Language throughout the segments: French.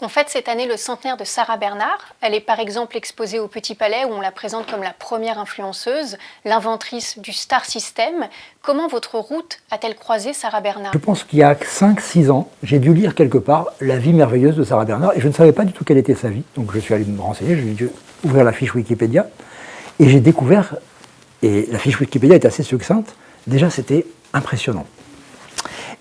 On fête cette année le centenaire de Sarah Bernhardt. Elle est par exemple exposée au Petit Palais où on la présente comme la première influenceuse, l'inventrice du Star System. Comment votre route a-t-elle croisé Sarah Bernhardt? Je pense qu'il y a 5-6 ans, j'ai dû lire quelque part La vie merveilleuse de Sarah Bernhardt et je ne savais pas du tout quelle était sa vie. Donc je suis allé me renseigner, j'ai dû ouvrir la fiche Wikipédia et j'ai découvert, et la fiche Wikipédia est assez succincte, déjà c'était impressionnant.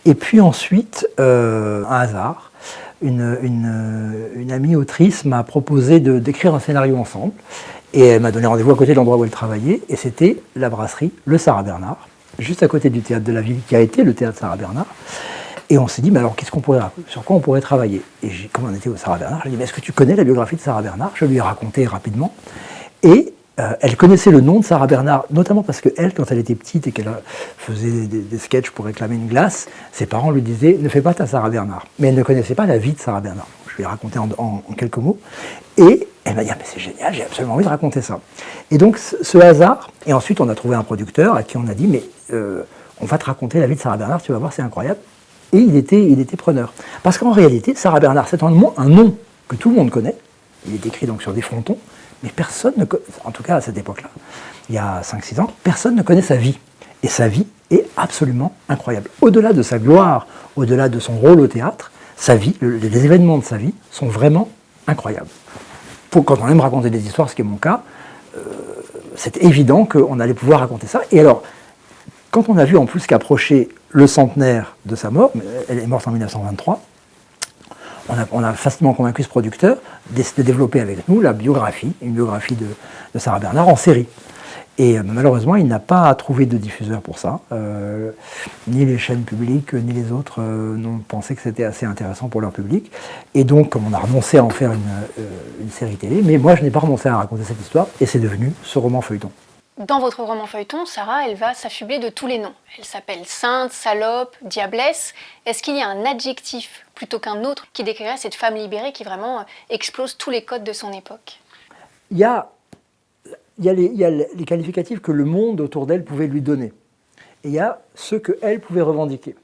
Et puis ensuite, un hasard, une amie autrice m'a proposé d'écrire un scénario ensemble et elle m'a donné rendez-vous à côté de l'endroit où elle travaillait et c'était la brasserie Le Sarah Bernhardt, juste à côté du théâtre de la ville qui a été le théâtre Sarah Bernhardt. Et on s'est dit, mais alors sur quoi on pourrait travailler? Et comme on était au Sarah Bernhardt, je lui ai dit, mais est-ce que tu connais la biographie de Sarah Bernhardt? Je lui ai raconté rapidement. Et elle connaissait le nom de Sarah Bernhardt, notamment parce qu'elle, quand elle était petite et qu'elle faisait des sketchs pour réclamer une glace, ses parents lui disaient, ne fais pas ta Sarah Bernhardt. Mais elle ne connaissait pas la vie de Sarah Bernhardt. Je lui ai raconté en quelques mots. Et elle m'a dit, ah, mais c'est génial, j'ai absolument envie de raconter ça. Et donc, ce hasard, et ensuite on a trouvé un producteur à qui on a dit, mais on va te raconter la vie de Sarah Bernhardt, tu vas voir, c'est incroyable. Et il était preneur. Parce qu'en réalité, Sarah Bernhardt, c'est un nom que tout le monde connaît. Il est écrit donc sur des frontons, mais personne ne connaît, en tout cas à cette époque-là, il y a 5-6 ans, personne ne connaît sa vie. Et sa vie est absolument incroyable. Au-delà de sa gloire, au-delà de son rôle au théâtre, sa vie, les événements de sa vie sont vraiment incroyables. Quand on aime raconter des histoires, ce qui est mon cas, c'est évident qu'on allait pouvoir raconter ça. Et alors, quand on a vu en plus qu'approchait le centenaire de sa mort, elle est morte en 1923, on a facilement convaincu ce producteur de développer avec nous une biographie de Sarah Bernhardt en série. Et malheureusement, il n'a pas trouvé de diffuseur pour ça. Ni les chaînes publiques, ni les autres n'ont pensé que c'était assez intéressant pour leur public. Et donc, comme on a renoncé à en faire une série télé, mais moi, je n'ai pas renoncé à raconter cette histoire, et c'est devenu ce roman feuilleton. Dans votre roman feuilleton, Sarah, elle va s'affubler de tous les noms. Elle s'appelle sainte, salope, diablesse. Est-ce qu'il y a un adjectif plutôt qu'un autre qui décrirait cette femme libérée qui vraiment explose tous les codes de son époque? Il y a les qualificatifs que le monde autour d'elle pouvait lui donner. Et il y a ceux qu'elle pouvait revendiquer.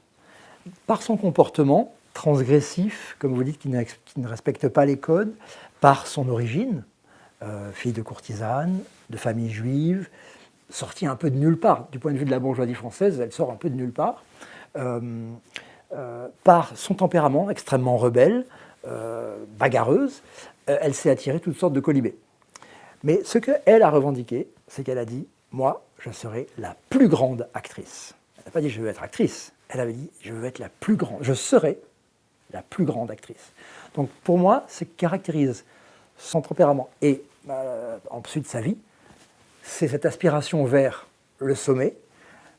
Par son comportement transgressif, comme vous dites, qui ne respecte pas les codes, par son origine, fille de courtisane, de famille juive, sortie un peu de nulle part. Du point de vue de la bourgeoisie française, elle sort un peu de nulle part. Par son tempérament extrêmement rebelle, bagarreuse, elle s'est attirée toutes sortes de colibés. Mais ce qu'elle a revendiqué, c'est qu'elle a dit « Moi, je serai la plus grande actrice ». Elle n'a pas dit « Je veux être actrice ». Elle avait dit « Je veux être la plus grande, je serai la plus grande actrice ». Donc pour moi, ce qui caractérise son tempérament et ensuite sa vie, c'est cette aspiration vers le sommet,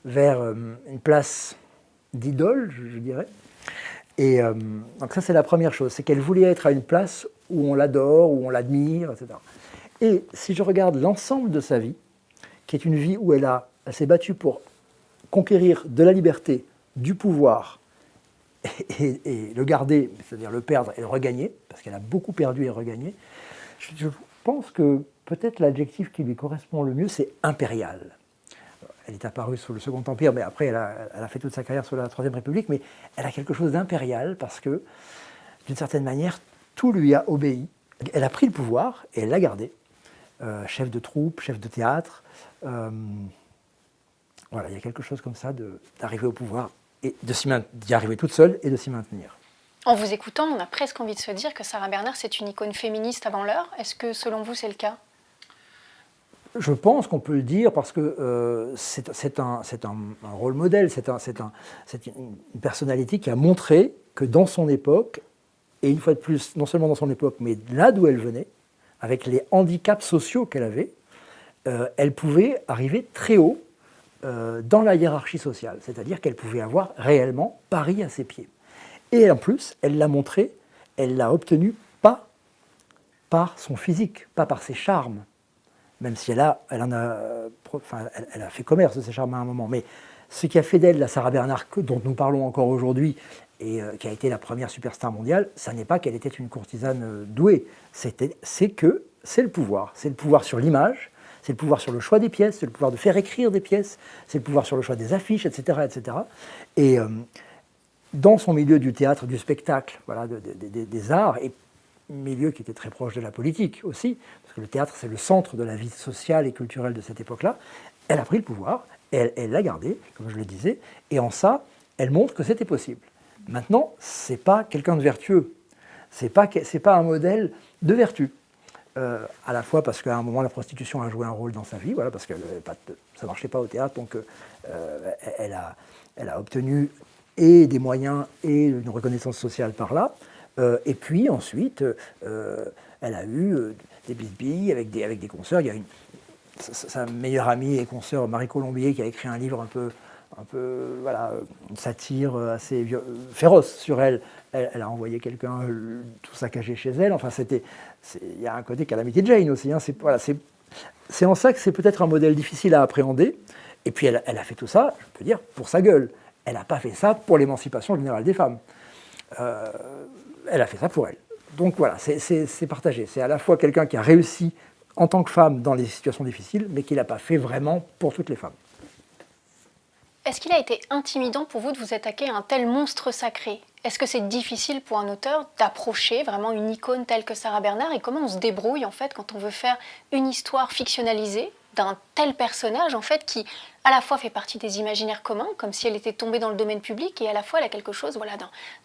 vers une place d'idole, je dirais. Et donc ça, c'est la première chose, c'est qu'elle voulait être à une place où on l'adore, où on l'admire, etc. Et si je regarde l'ensemble de sa vie, qui est une vie où elle s'est battue pour conquérir de la liberté, du pouvoir, et le garder, c'est-à-dire le perdre et le regagner, parce qu'elle a beaucoup perdu et regagné, je pense que peut-être l'adjectif qui lui correspond le mieux, c'est impérial. Elle est apparue sous le Second Empire, mais après elle a fait toute sa carrière sous la Troisième République, mais elle a quelque chose d'impérial parce que, d'une certaine manière, tout lui a obéi. Elle a pris le pouvoir et elle l'a gardé. Chef de troupe, chef de théâtre. Voilà, il y a quelque chose comme ça d'arriver au pouvoir et d'y arriver toute seule et de s'y maintenir. En vous écoutant, on a presque envie de se dire que Sarah Bernhardt, c'est une icône féministe avant l'heure. Est-ce que, selon vous, c'est le cas? Je pense qu'on peut le dire parce que c'est un rôle modèle, c'est une personnalité qui a montré que dans son époque, et une fois de plus, non seulement dans son époque, mais là d'où elle venait, avec les handicaps sociaux qu'elle avait, elle pouvait arriver très haut dans la hiérarchie sociale, c'est-à-dire qu'elle pouvait avoir réellement Paris à ses pieds. Et en plus, elle l'a montré, elle l'a obtenu pas par son physique, pas par ses charmes, même si elle a fait commerce de ses charmes à un moment. Mais ce qui a fait d'elle la Sarah Bernhardt dont nous parlons encore aujourd'hui et qui a été la première superstar mondiale, ça n'est pas qu'elle était une courtisane douée, c'est que c'est le pouvoir. C'est le pouvoir sur l'image, c'est le pouvoir sur le choix des pièces, c'est le pouvoir de faire écrire des pièces, c'est le pouvoir sur le choix des affiches, etc. etc. Et dans son milieu du théâtre, du spectacle, voilà, des arts, et milieu qui était très proche de la politique aussi, parce que le théâtre, c'est le centre de la vie sociale et culturelle de cette époque-là. Elle a pris le pouvoir, et elle l'a gardé, comme je le disais, et en ça, elle montre que c'était possible. Maintenant, ce n'est pas quelqu'un de vertueux, ce n'est pas un modèle de vertu. À la fois parce qu'à un moment, la prostitution a joué un rôle dans sa vie, voilà, parce que ça ne marchait pas au théâtre, donc elle a obtenu et des moyens et une reconnaissance sociale par là. Et puis ensuite, elle a eu des bisbilles avec des consoeurs. Il y a sa meilleure amie et consoeur Marie Colombier qui a écrit un livre un peu voilà, une satire assez féroce sur elle. Elle a envoyé quelqu'un tout saccager chez elle. Enfin, il y a un côté Calamity Jane aussi. Hein. C'est en ça que c'est peut-être un modèle difficile à appréhender. Et puis elle a fait tout ça, je peux dire, pour sa gueule. Elle n'a pas fait ça pour l'émancipation générale des femmes. Elle a fait ça pour elle. Donc voilà, c'est partagé. C'est à la fois quelqu'un qui a réussi en tant que femme dans les situations difficiles, mais qui ne l'a pas fait vraiment pour toutes les femmes. Est-ce qu'il a été intimidant pour vous de vous attaquer à un tel monstre sacré? Est-ce que c'est difficile pour un auteur d'approcher vraiment une icône telle que Sarah Bernhardt? Et comment on se débrouille en fait quand on veut faire une histoire fictionnalisée d'un tel personnage en fait qui à la fois fait partie des imaginaires communs, comme si elle était tombée dans le domaine public, et à la fois elle a quelque chose voilà,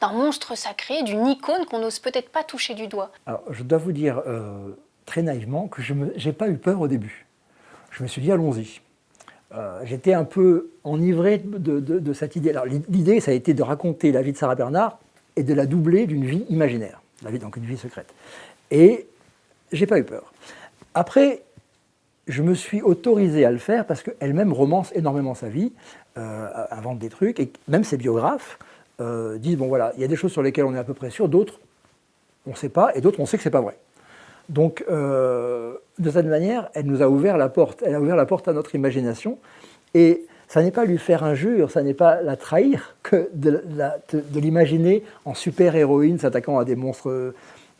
d'un monstre sacré, d'une icône qu'on n'ose peut-être pas toucher du doigt? Alors je dois vous dire très naïvement que je n'ai pas eu peur au début. Je me suis dit allons-y. J'étais un peu enivré de cette idée. Alors, l'idée, ça a été de raconter la vie de Sarah Bernhardt et de la doubler d'une vie imaginaire, donc une vie secrète. Et j'ai pas eu peur. Après, je me suis autorisé à le faire parce qu'elle-même romance énormément sa vie, invente des trucs, et même ses biographes disent, bon voilà, il y a des choses sur lesquelles on est à peu près sûr, d'autres on ne sait pas, et d'autres on sait que c'est pas vrai. Donc, de cette manière, elle nous a ouvert la porte. Elle a ouvert la porte à notre imagination. Et ça n'est pas lui faire injure, ça n'est pas la trahir que de l'imaginer en super-héroïne s'attaquant à des monstres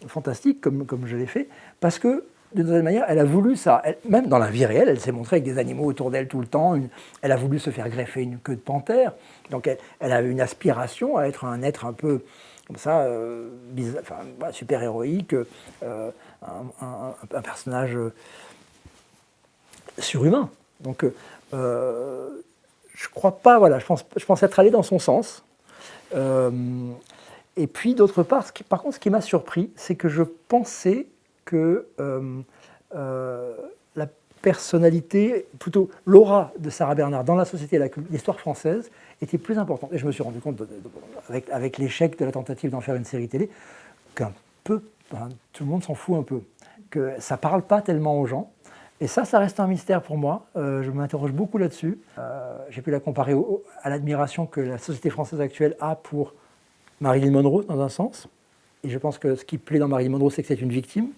fantastiques, comme je l'ai fait, parce que, d'une certaine manière, elle a voulu ça. Même dans la vie réelle, elle s'est montrée avec des animaux autour d'elle tout le temps. Elle a voulu se faire greffer une queue de panthère. Donc, elle avait une aspiration à être un être un peu comme ça, super héroïque, un personnage surhumain. Donc, je crois pas, voilà, je pense être allé dans son sens. Et puis, d'autre part, par contre, ce qui m'a surpris, c'est que je pensais que la personnalité, plutôt l'aura de Sarah Bernhardt dans la société et l'histoire française était plus importante. Et je me suis rendu compte, avec l'échec de la tentative d'en faire une série télé, qu'un peu, tout le monde s'en fout un peu, que ça ne parle pas tellement aux gens. Et ça reste un mystère pour moi. Je m'interroge beaucoup là-dessus. J'ai pu la comparer à l'admiration que la société française actuelle a pour Marilyn Monroe, dans un sens. Et je pense que ce qui plaît dans Marilyn Monroe, c'est que c'est une victime.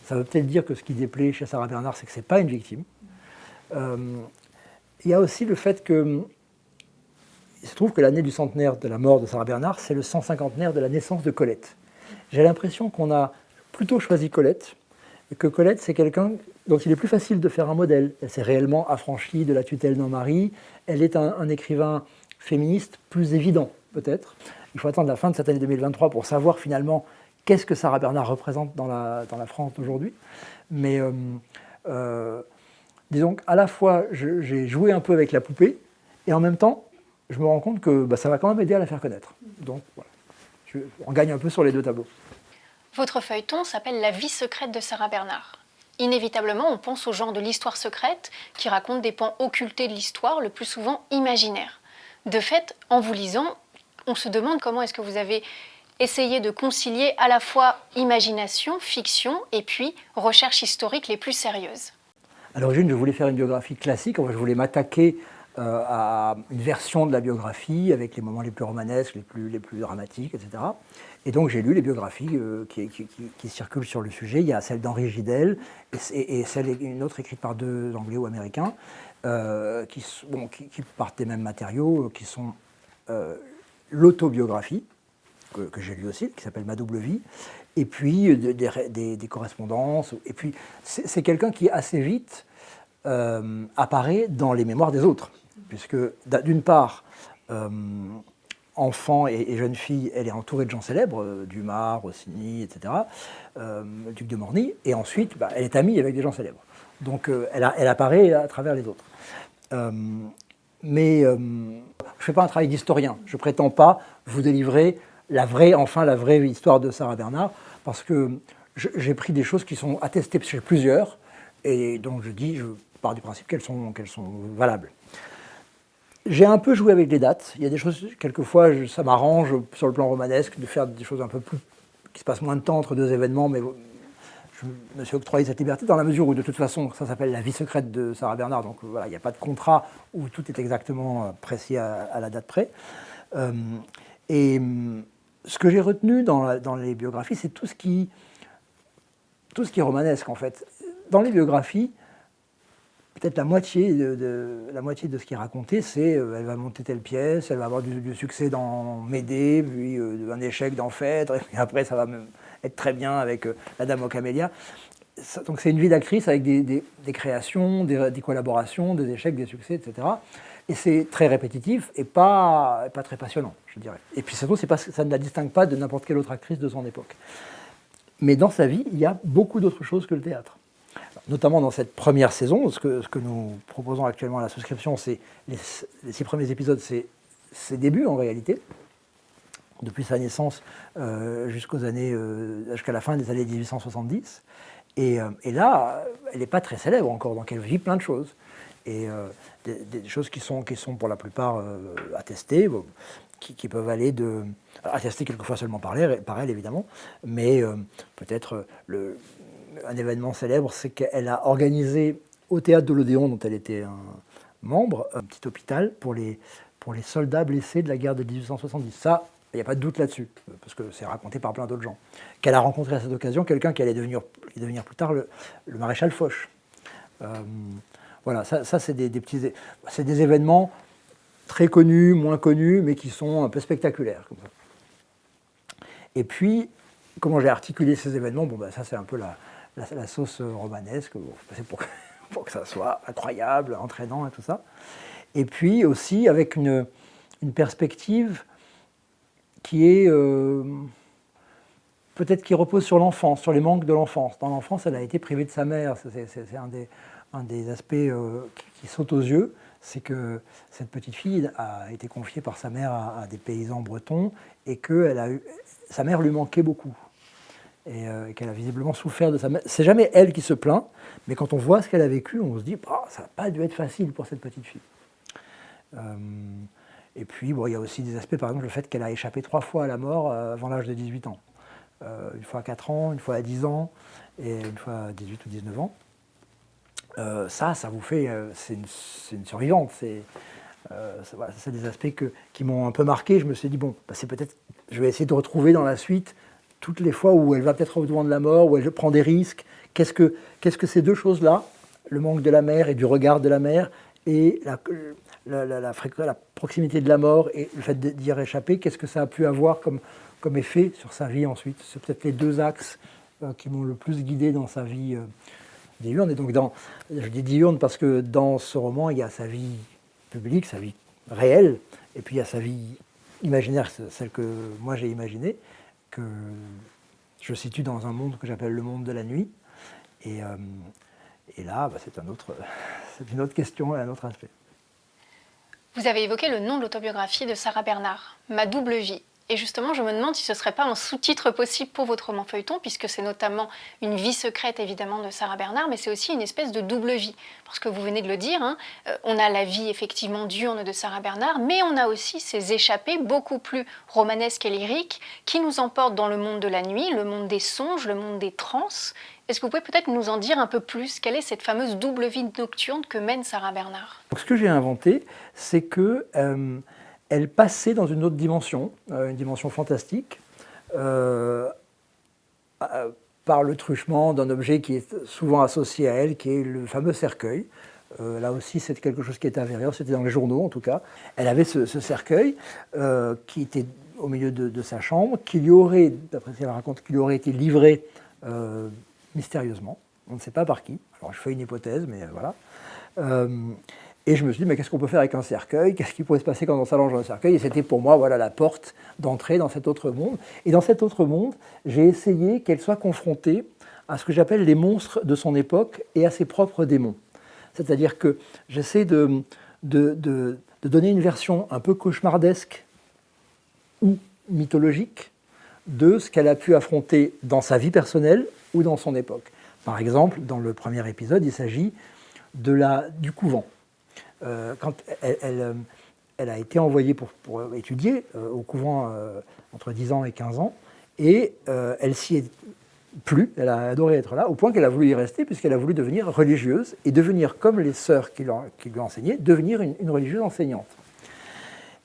Ça veut peut-être dire que ce qui déplaît chez Sarah Bernhardt, c'est que ce n'est pas une victime. Il y a aussi le fait que il se trouve que l'année du centenaire de la mort de Sarah Bernhardt, c'est le 150e de la naissance de Colette. J'ai l'impression qu'on a plutôt choisi Colette, et que Colette, c'est quelqu'un dont il est plus facile de faire un modèle. Elle s'est réellement affranchie de la tutelle d'un mari. Elle est un écrivain féministe plus évident, peut-être. Il faut attendre la fin de cette année 2023 pour savoir finalement qu'est-ce que Sarah Bernhardt représente dans la France d'aujourd'hui. Mais disons qu'à la fois, j'ai joué un peu avec la poupée, et en même temps, je me rends compte que ça va quand même aider à la faire connaître. Donc voilà, on gagne un peu sur les deux tableaux. Votre feuilleton s'appelle « La vie secrète de Sarah Bernhardt ». Inévitablement, on pense au genre de l'histoire secrète qui raconte des pans occultés de l'histoire, le plus souvent imaginaires. De fait, en vous lisant, on se demande comment est-ce que vous avez essayé de concilier à la fois imagination, fiction et puis recherche historique les plus sérieuses. À l'origine, je voulais faire une biographie classique, je voulais m'attaquer à une version de la biographie avec les moments les plus romanesques, les plus dramatiques, etc. Et donc j'ai lu les biographies qui circulent sur le sujet. Il y a celle d'Henri Gidel et une autre écrite par deux Anglais ou Américains qui partent des mêmes matériaux, qui sont l'autobiographie, que j'ai lu aussi, qui s'appelle Ma double vie, et puis des correspondances. Et puis c'est quelqu'un qui assez vite apparaît dans les mémoires des autres, puisque d'une part, enfant et jeune fille, elle est entourée de gens célèbres, Dumas, Rossini, etc., le duc de Morny, et ensuite, elle est amie avec des gens célèbres. Donc elle apparaît à travers les autres. Mais je ne fais pas un travail d'historien. Je ne prétends pas vous délivrer la vraie histoire de Sarah Bernhardt, parce que j'ai pris des choses qui sont attestées chez plusieurs, et donc je pars du principe qu'elles sont valables. J'ai un peu joué avec les dates. Il y a des choses, quelquefois, ça m'arrange sur le plan romanesque de faire des choses un peu plus qui se passent moins de temps entre deux événements, mais je me suis octroyé cette liberté dans la mesure où, de toute façon, ça s'appelle La vie secrète de Sarah Bernhardt, donc voilà, il n'y a pas de contrat où tout est exactement précis à la date près. Et ce que j'ai retenu dans les biographies, c'est tout ce qui est romanesque, en fait. Dans les biographies, peut-être la moitié de ce qui est raconté, c'est elle va monter telle pièce, elle va avoir du succès dans Médée, puis un échec dans Phèdre, et puis après ça va même être très bien avec la Dame aux Camélias. Donc c'est une vie d'actrice avec des créations, des collaborations, des échecs, des succès, etc. Et c'est très répétitif et pas très passionnant, je dirais. Et puis surtout, ça ne la distingue pas de n'importe quelle autre actrice de son époque. Mais dans sa vie, il y a beaucoup d'autres choses que le théâtre. Notamment dans cette première saison, ce que nous proposons actuellement à la souscription, c'est les 6 premiers épisodes, c'est ses débuts en réalité, depuis sa naissance jusqu'à la fin des années 1870. Et là, elle n'est pas très célèbre encore, donc elle vit plein de choses. Et des choses qui sont pour la plupart attestées, qui peuvent aller attestées quelquefois seulement par elle évidemment, mais peut-être un événement célèbre, c'est qu'elle a organisé au théâtre de l'Odéon, dont elle était un membre, un petit hôpital pour les soldats blessés de la guerre de 1870. Ça, il n'y a pas de doute là-dessus, parce que c'est raconté par plein d'autres gens. Qu'elle a rencontré à cette occasion quelqu'un qui allait devenir plus tard le maréchal Foch. Voilà, ça c'est c'est des événements très connus, moins connus, mais qui sont un peu spectaculaires. Comme ça. Et puis, comment j'ai articulé ces événements, ça c'est un peu la sauce romanesque, c'est pour que ça soit incroyable, entraînant et tout ça. Et puis aussi avec une perspective qui est peut-être qui repose sur l'enfance, sur les manques de l'enfance. Dans l'enfance, elle a été privée de sa mère. C'est un des aspects qui saute aux yeux, c'est que cette petite fille a été confiée par sa mère à des paysans bretons et que sa mère lui manquait beaucoup. Et qu'elle a visiblement souffert de sa mère. C'est jamais elle qui se plaint, mais quand on voit ce qu'elle a vécu, on se dit ça n'a pas dû être facile pour cette petite fille. Et puis, il y a aussi des aspects, par exemple, le fait qu'elle a échappé 3 fois à la mort avant l'âge de 18 ans. Une fois à 4 ans, une fois à 10 ans, et une fois à 18 ou 19 ans. Ça vous fait... c'est une survivante. C'est des aspects qui m'ont un peu marqué. Je me suis dit, c'est peut-être... Je vais essayer de retrouver dans la suite toutes les fois où elle va peut-être au devant de la mort, où elle prend des risques. Qu'est-ce que ces deux choses-là, le manque de la mère et du regard de la mère, et la proximité de la mort et le fait d'y échapper, qu'est-ce que ça a pu avoir comme effet sur sa vie ensuite? C'est peut-être les deux axes qui m'ont le plus guidé dans sa vie diurne. Et donc, je dis diurne parce que dans ce roman, il y a sa vie publique, sa vie réelle, et puis il y a sa vie imaginaire, celle que moi j'ai imaginée, que je situe dans un monde que j'appelle le monde de la nuit. Et là, c'est une autre question et un autre aspect. Vous avez évoqué le nom de l'autobiographie de Sarah Bernhardt, Ma double vie. Et justement, je me demande si ce ne serait pas un sous-titre possible pour votre roman feuilleton, puisque c'est notamment une vie secrète, évidemment, de Sarah Bernhardt, mais c'est aussi une espèce de double vie. Parce que vous venez de le dire, on a la vie, effectivement, diurne de Sarah Bernhardt, mais on a aussi ces échappées beaucoup plus romanesques et lyriques qui nous emportent dans le monde de la nuit, le monde des songes, le monde des transes. Est-ce que vous pouvez peut-être nous en dire un peu plus? Quelle est cette fameuse double vie nocturne que mène Sarah Bernhardt? Donc, ce que j'ai inventé, c'est que... elle passait dans une autre dimension, une dimension fantastique, par le truchement d'un objet qui est souvent associé à elle, qui est le fameux cercueil. Là aussi, c'est quelque chose qui est avéré, c'était dans les journaux en tout cas. Elle avait ce cercueil qui était au milieu de sa chambre, qui lui aurait, d'après ce qu'elle raconte, qui lui aurait été livré mystérieusement. On ne sait pas par qui. Alors je fais une hypothèse, mais voilà. Et je me suis dit, mais qu'est-ce qu'on peut faire avec un cercueil? Qu'est-ce qui pourrait se passer quand on s'allonge dans un cercueil? Et c'était pour moi voilà, la porte d'entrée dans cet autre monde. Et dans cet autre monde, j'ai essayé qu'elle soit confrontée à ce que j'appelle les monstres de son époque et à ses propres démons. C'est-à-dire que j'essaie de donner une version un peu cauchemardesque ou mythologique de ce qu'elle a pu affronter dans sa vie personnelle ou dans son époque. Par exemple, dans le premier épisode, il s'agit du couvent. Quand elle a été envoyée pour étudier au couvent entre 10 ans et 15 ans, et elle s'y est plu, elle a adoré être là, au point qu'elle a voulu y rester, puisqu'elle a voulu devenir religieuse, et devenir, comme les sœurs qui lui ont enseigné, devenir une religieuse enseignante.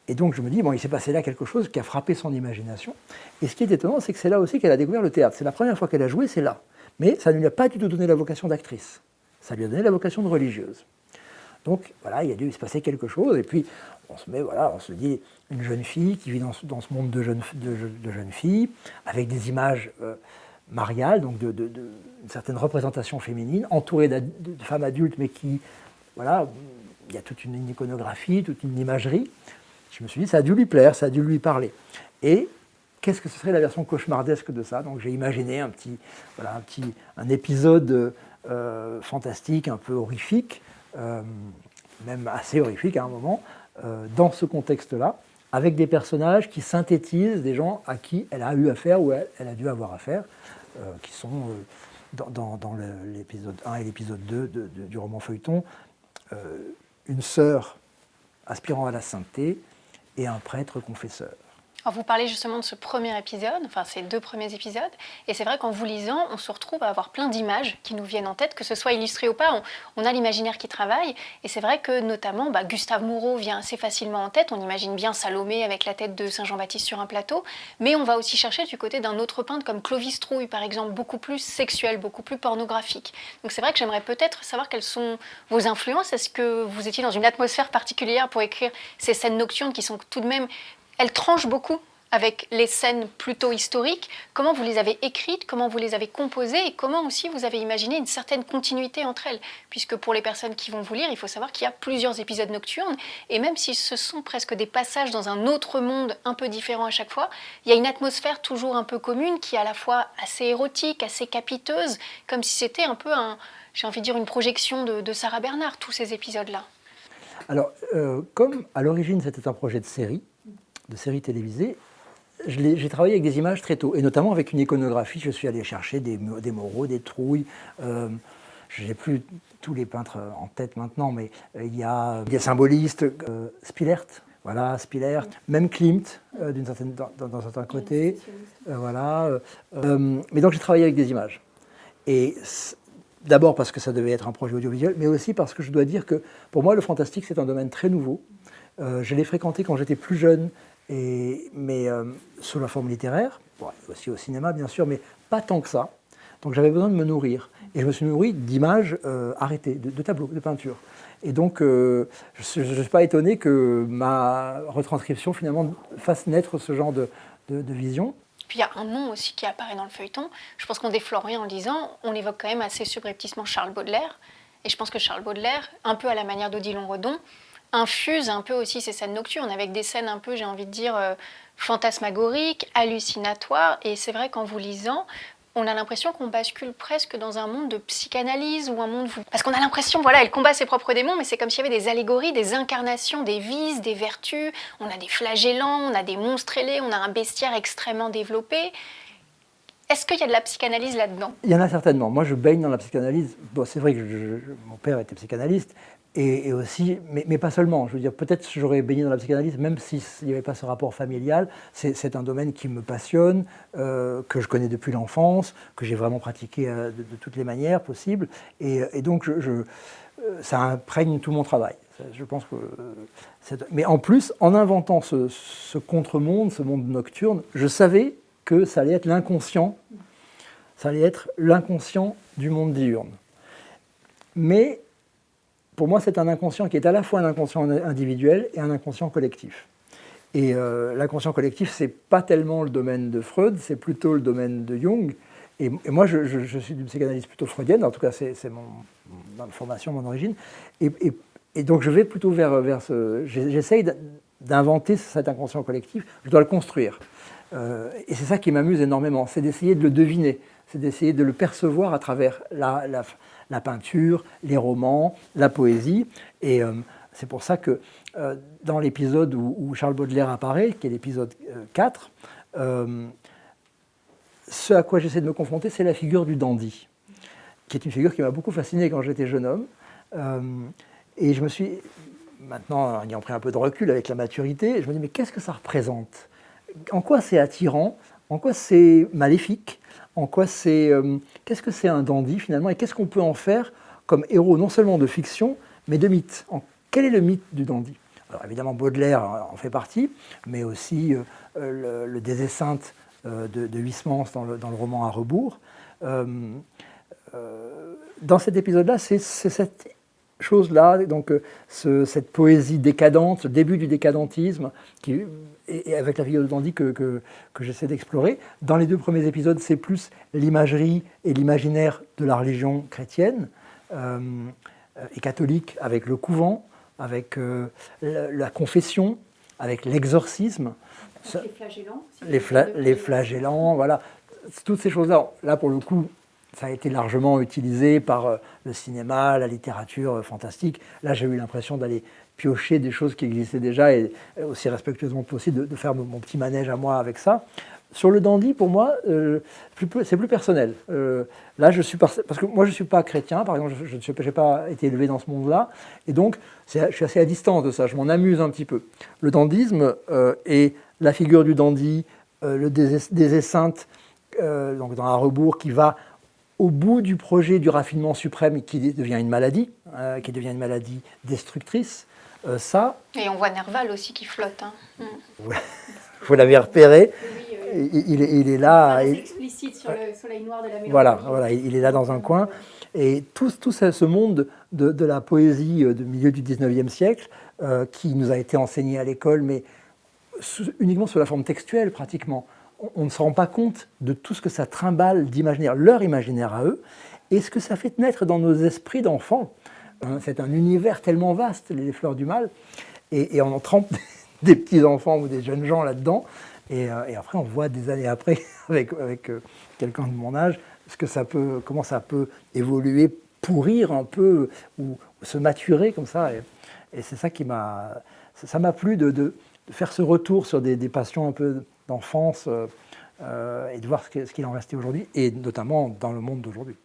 Et donc je me dis, bon, il s'est passé là quelque chose qui a frappé son imagination. Et ce qui est étonnant, c'est que c'est là aussi qu'elle a découvert le théâtre. C'est la première fois qu'elle a joué, c'est là. Mais ça ne lui a pas du tout donné la vocation d'actrice. Ça lui a donné la vocation de religieuse. Donc voilà, il a dû se passer quelque chose. Et puis on se dit, une jeune fille qui vit dans ce monde de jeunes filles, avec des images mariales, donc une certaine représentation féminine, entourée de femmes adultes, mais qui, voilà, il y a toute une iconographie, toute une imagerie. Je me suis dit, ça a dû lui plaire, ça a dû lui parler. Et qu'est-ce que ce serait la version cauchemardesque de ça? Donc j'ai imaginé un épisode fantastique, un peu horrifique, même assez horrifique à un moment, dans ce contexte-là, avec des personnages qui synthétisent des gens à qui elle a eu affaire ou elle a dû avoir affaire, qui sont dans l'épisode 1 et l'épisode 2 du roman feuilleton, une sœur aspirant à la sainteté et un prêtre confesseur. Alors vous parlez justement de ce premier épisode, enfin ces 2 premiers épisodes, et c'est vrai qu'en vous lisant, on se retrouve à avoir plein d'images qui nous viennent en tête, que ce soit illustré ou pas, on a l'imaginaire qui travaille, et c'est vrai que notamment Gustave Moreau vient assez facilement en tête, on imagine bien Salomé avec la tête de Saint Jean-Baptiste sur un plateau, mais on va aussi chercher du côté d'un autre peintre comme Clovis Trouille par exemple, beaucoup plus sexuel, beaucoup plus pornographique. Donc c'est vrai que j'aimerais peut-être savoir quelles sont vos influences, est-ce que vous étiez dans une atmosphère particulière pour écrire ces scènes nocturnes qui sont tout de même... Elles tranchent beaucoup avec les scènes plutôt historiques. Comment vous les avez écrites, comment vous les avez composées et comment aussi vous avez imaginé une certaine continuité entre elles. Puisque pour les personnes qui vont vous lire, il faut savoir qu'il y a plusieurs épisodes nocturnes et même si ce sont presque des passages dans un autre monde un peu différent à chaque fois, il y a une atmosphère toujours un peu commune qui est à la fois assez érotique, assez capiteuse, comme si c'était un peu, j'ai envie de dire, une projection de Sarah Bernhardt, tous ces épisodes-là. Alors, comme à l'origine c'était un projet de série télévisée, j'ai travaillé avec des images très tôt, et notamment avec une iconographie. Je suis allé chercher des Moreau, des Trouille. Je n'ai plus tous les peintres en tête maintenant, mais il y a des symbolistes, Spilert, voilà, Spilert, même Klimt, d'un certain côté. Mais donc j'ai travaillé avec des images. Et d'abord parce que ça devait être un projet audiovisuel, mais aussi parce que je dois dire que pour moi le fantastique c'est un domaine très nouveau. Je l'ai fréquenté quand j'étais plus jeune, mais sous la forme littéraire, aussi au cinéma bien sûr, mais pas tant que ça. Donc j'avais besoin de me nourrir. Et je me suis nourri d'images arrêtées, de tableaux, de peintures. Et donc je ne suis pas étonné que ma retranscription finalement fasse naître ce genre de vision. Puis il y a un nom aussi qui apparaît dans le feuilleton. Je pense qu'on déflore rien en le disant. On évoque quand même assez subrepticement Charles Baudelaire. Et je pense que Charles Baudelaire, un peu à la manière d'Odilon Redon, infuse un peu aussi ces scènes nocturnes avec des scènes un peu, j'ai envie de dire, fantasmagoriques, hallucinatoires. Et c'est vrai qu'en vous lisant, on a l'impression qu'on bascule presque dans un monde de psychanalyse ou un monde... Parce qu'on a l'impression, voilà, elle combat ses propres démons, mais c'est comme s'il y avait des allégories, des incarnations, des vices, des vertus. On a des flagellants, on a des monstres ailés, on a un bestiaire extrêmement développé. Est-ce qu'il y a de la psychanalyse là-dedans? Il y en a certainement. Moi, je baigne dans la psychanalyse. Bon, c'est vrai que mon père était psychanalyste, et aussi, mais pas seulement. Je veux dire, peut-être que j'aurais baigné dans la psychanalyse, même s'il n'y avait pas ce rapport familial. C'est un domaine qui me passionne, que je connais depuis l'enfance, que j'ai vraiment pratiqué de toutes les manières possibles. Et donc, ça imprègne tout mon travail. Je pense que mais en plus, en inventant ce contre-monde, ce monde nocturne, je savais que ça allait être l'inconscient. Ça allait être l'inconscient du monde diurne. Mais pour moi, c'est un inconscient qui est à la fois un inconscient individuel et un inconscient collectif. Et l'inconscient collectif, c'est pas tellement le domaine de Freud, c'est plutôt le domaine de Jung. Et moi, je suis d'une psychanalyse plutôt freudienne, en tout cas, c'est ma formation, mon origine. Et et donc je vais plutôt vers ce... J'essaye d'inventer cet inconscient collectif, je dois le construire. Et c'est ça qui m'amuse énormément, c'est d'essayer de le deviner, c'est d'essayer de le percevoir à travers la peinture, les romans, la poésie. Et c'est pour ça que dans l'épisode où Charles Baudelaire apparaît, qui est l'épisode 4, ce à quoi j'essaie de me confronter, c'est la figure du dandy, qui est une figure qui m'a beaucoup fasciné quand j'étais jeune homme. Et je me suis, maintenant, ayant pris un peu de recul avec la maturité, je me dis, mais qu'est-ce que ça représente? En quoi c'est attirant? En quoi c'est maléfique? En quoi c'est... qu'est-ce que c'est un dandy finalement? Et qu'est-ce qu'on peut en faire comme héros, non seulement de fiction, mais de mythe? Quel est le mythe du dandy? Alors évidemment, Baudelaire en fait partie, mais aussi le Des Esseintes de Huysmans dans le roman À rebours. Dans cet épisode-là, c'est cette chose-là, donc cette poésie décadente, le début du décadentisme, et avec la figure de dandy que j'essaie d'explorer. Dans les 2 premiers épisodes, c'est plus l'imagerie et l'imaginaire de la religion chrétienne et catholique, avec le couvent, avec la confession, avec l'exorcisme. Les flagellants. Les flagellants, voilà. Toutes ces choses-là, là pour le coup, ça a été largement utilisé par le cinéma, la littérature fantastique. Là, j'ai eu l'impression d'aller piocher des choses qui existaient déjà et aussi respectueusement possible de faire mon petit manège à moi avec ça. Sur le dandy, pour moi, c'est plus personnel. Là, parce que moi, je ne suis pas chrétien, par exemple, je n'ai pas été élevé dans ce monde-là, et donc je suis assez à distance de ça, je m'en amuse un petit peu. Le dandysme et la figure du dandy, des Esseintes, donc dans Un rebours, qui va au bout du projet du raffinement suprême qui devient une maladie destructrice, ça... Et on voit Nerval aussi qui flotte. Hein. Vous l'avez repéré, Oui, il est là... C'est explicite sur le soleil noir de la mélancolie. Voilà, il est là dans un coin. Et tout ce monde de la poésie du milieu du 19e siècle, qui nous a été enseigné à l'école, mais uniquement sous la forme textuelle pratiquement, on ne se rend pas compte de tout ce que ça trimballe d'imaginaire, leur imaginaire à eux, et ce que ça fait naître dans nos esprits d'enfants. C'est un univers tellement vaste, les fleurs du mal, et on en trempe des petits-enfants ou des jeunes gens là-dedans, et après on voit des années après, avec quelqu'un de mon âge, comment ça peut évoluer, pourrir un peu, ou se maturer comme ça, et c'est ça ça m'a plu de faire ce retour sur des passions un peu d'enfance et de voir ce qu'il en restait aujourd'hui, et notamment dans le monde d'aujourd'hui.